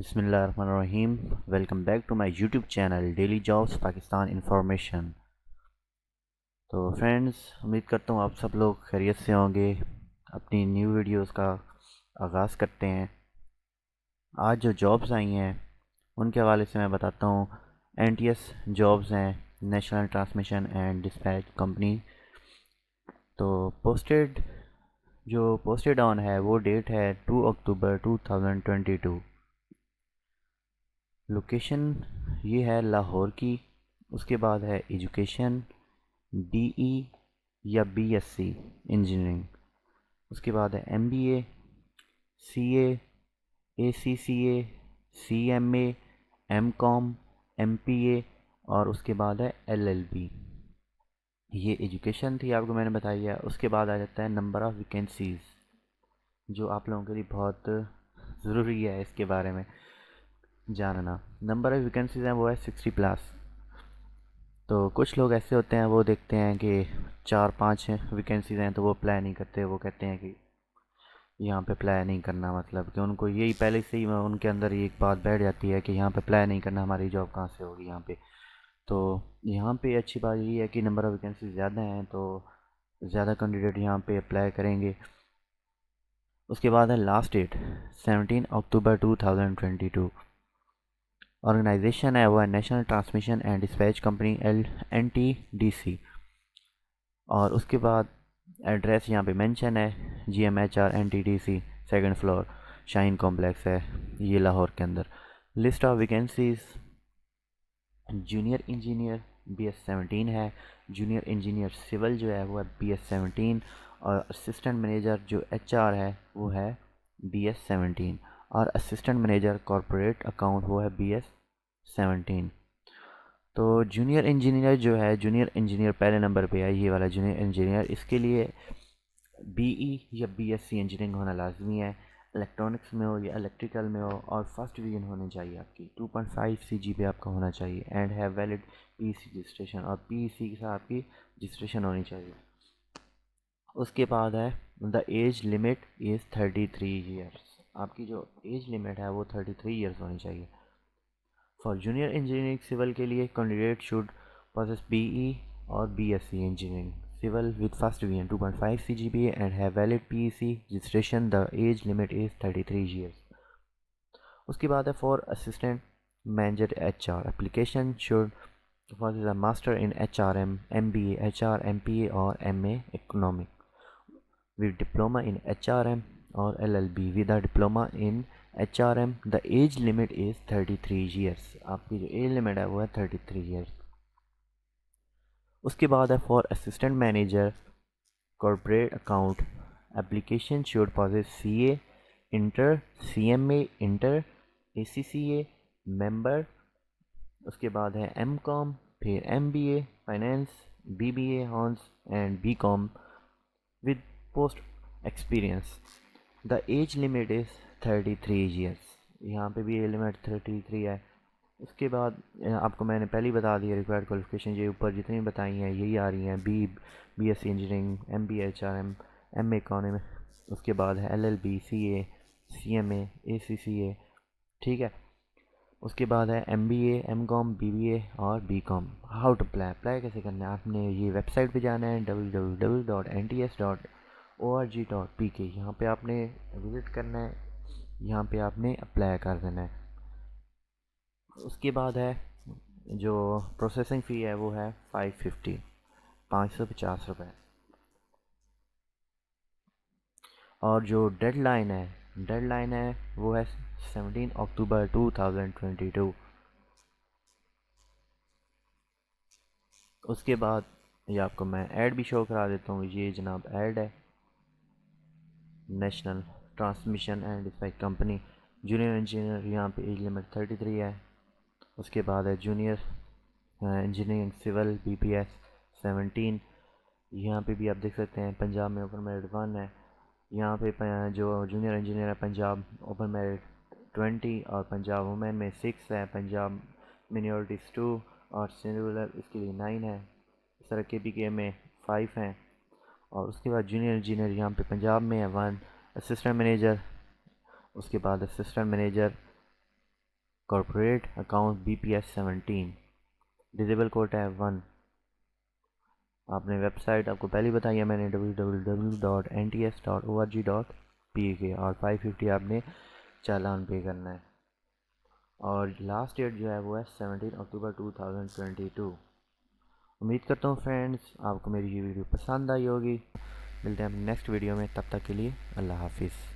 बिस्मिल्लाहिर्रहमानिर्रहीम। Welcome back to my YouTube channel daily jobs Pakistan information. तो friends, उम्मीद करता हूँ आप सब लोग खैरियत से होंगे। अपनी न्यू वीडियोस का आगाज़ करते हैं। आज जो जॉब्स आई हैं उनके हवाले से मैं बताता हूँ। एनटीएस जॉब्स हैं, national transmission and dispatch company. तो पोस्टेड ऑन है वो डेट है 2 अक्टूबर 2022। लोकेशन ये है लाहौर की। उसके बाद है एजुकेशन बीई या बीएससी इंजीनियरिंग। उसके बाद है MBA, CA, ACCA, CMA, MCom, MPA और उसके बाद है एलएलबी। ये एजुकेशन थी, आपको मैंने बताई है। उसके बाद आ जाता है नंबर ऑफ़ वैकेंसीज़, जो आप लोगों के लिए बहुत ज़रूरी है इसके बारे में जानना। नंबर ऑफ़ वैकेंसीज़ हैं वो है 60+। तो कुछ लोग ऐसे होते हैं, वो देखते हैं कि 4-5 वैकेंसीज़ हैं तो वो अप्लाई नहीं करते। वो कहते हैं कि यहाँ पे अप्लाई नहीं करना, मतलब कि उनको यही पहले से ही उनके अंदर एक बात बैठ जाती है कि यहाँ पे अप्लाई नहीं करना, हमारी जॉब कहाँ से होगी यहाँ पे। तो यहाँ पे अच्छी बात यही है कि नंबर ऑफ़ वैकेंसी ज़्यादा हैं तो ज़्यादा कैंडिडेट यहाँ पे अप्लाई करेंगे। उसके बाद है लास्ट डेट 17 अक्टूबर 2022। ऑर्गेनाइजेशन है वो है national transmission and dispatch company NTDC। और उसके बाद एड्रेस यहाँ पे मेंशन है, GMHR NTDC, second floor, shine complex है, ये लाहौर के अंदर। List of vacancies: junior engineer BS17 है, जूनियर इंजीनियर सिविल जो है वो है BS17, और असिस्टेंट मैनेजर जो HR है वो है BS17, और असिस्टेंट मैनेजर कॉरपोरेट अकाउंट वो है BS17। तो जूनियर इंजीनियर जो है, जूनियर इंजीनियर पहले नंबर पे है, ये वाला जूनियर इंजीनियर। इसके लिए बीई या बीएससी इंजीनियरिंग होना लाजमी है। इलेक्ट्रॉनिक्स में हो या इलेक्ट्रिकल में हो, और फर्स्ट डिवीजन होनी चाहिए आपकी। 2.5 CGPA आपका होना चाहिए and have valid PC registration, और पीसी के साथ आपकी रजिस्ट्रेशन होनी चाहिए। उसके बाद है the age limit is 33 years. आपकी जो एज लिमिट है वो 33 ईयर्स होनी चाहिए। फॉर जूनियर इंजीनियरिंग सिविल के लिए कैंडिडेट शुड possess BE और BSc engineering civil with first division 2.5 CGPA and have valid PEC registration. The age limit is 33 years. उसके बाद है for assistant manager HR application should possess a master in HRM, MBA, HR, MPA और MA economic with diploma in HRM और LLB with a diploma in HRM. The age limit is 33 years. आपकी जो age limit है वो है 33 years. उसके बाद है for assistant manager corporate account application should possess CA, inter, CMA, inter, ACCA member. उसके बाद है MCOM, फिर MBA finance, BBA horse and BCom with post experience. The age limit is 33 years. यहाँ पे भी एज लिमिट 33 है। उसके बाद आपको मैंने पहले ही बता दिया रिक्वायर्ड क्वालिफिकेशन, ये ऊपर जितनी बताई हैं यही आ रही हैं। BSc engineering, MBA HRM, MA economy. उसके बाद है LLB, CA, CMA, ACCA, ठीक है। उसके बाद है MBA, MCom, BBA और BCom। हाउ टू अप्लाई कैसे करना है, आपने ये वेबसाइट पे जाना है www.nts.org.pk। यहाँ पे आपने विज़िट करना है, यहाँ पे आपने अप्लाई कर देना है। उसके बाद है जो प्रोसेसिंग फ़ी है वो है 550, 550 रुपये। और जो डेडलाइन है वो है 17 अक्टूबर 2022। उसके बाद ये आपको मैं ऐड भी शो करा देता हूँ। ये जनाब ऐड है, national transmission and dispatch company, junior engineer, यहाँ पे एज लिमिट 33 है। उसके बाद है जूनियर इंजीनियरिंग सिविल BPS 17। यहाँ पे भी आप देख सकते हैं पंजाब में ओपन मेरिट 1 है। यहाँ पे जो जूनियर इंजीनियर है पंजाब, ओपन मेरिट 20, और पंजाब वुमेन में 6 है, पंजाब मिनॉरिटीज़ 2 और सिंगुलर इसके लिए 9 है। इस तरह KPK में 5 हैं। और उसके बाद जूनियर इंजीनियर यहाँ पे पंजाब में है 1। असिस्टेंट मैनेजर, उसके बाद assistant manager corporate account BPS 17, disable quota है 1। आपने वेबसाइट आपको पहले बताई है मैंने www.nts.org.pk और 550 आपने चालान पे करना है। और लास्ट डेट जो है वो है 17 अक्टूबर 2022। उम्मीद करता हूँ फ्रेंड्स आपको मेरी ये वीडियो पसंद आई होगी। मिलते हैं नेक्स्ट वीडियो में, तब तक के लिए अल्लाह हाफिज़।